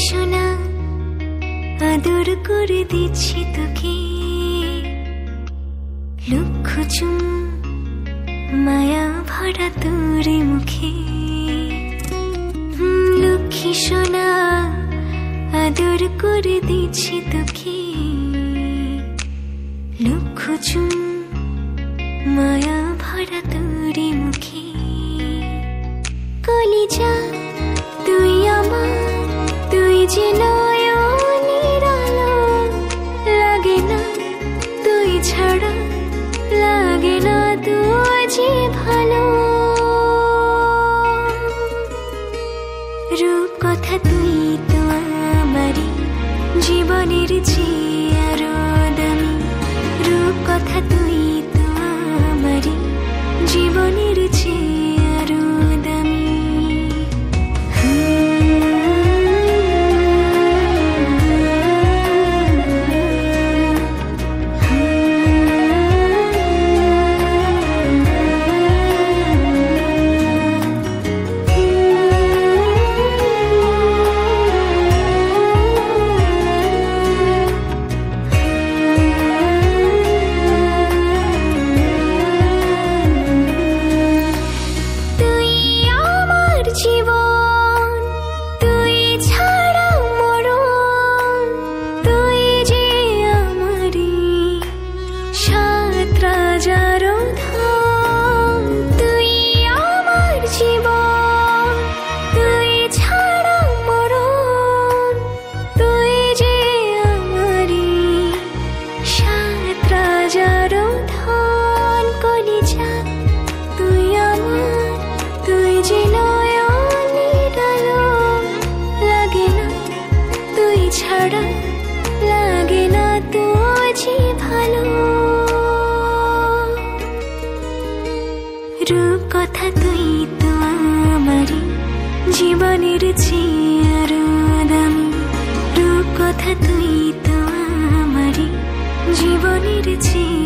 সোনা আদর করে দিচ্ছি তোকে, লক্ষ চুম মায়া ভরা তোর মুখে। লক্ষ্মী সোনা আদর করে দিচ্ছি তোকে, লক্ষ চুম মায়া ভরা তোর মুখে। কলিজা তুই আমার, তুই যে নয়নের আলো, লাগে না তুই ছাড়া, লাগে না তুই যে ভালো। রূপ কথা তুই তো আমারই জীবনের চেয়ে আরো দামি, রূপ কথা তুই তো আমারই জীবনের চেয়ে আরো দামি। ছাড়া লাগে না তুই যে ভালো। রূপ কথা তুই তো আমারই জীবনের চেয়ে আরো দামি, রূপ কথা তুই তো আমারই জীবনের চেয়ে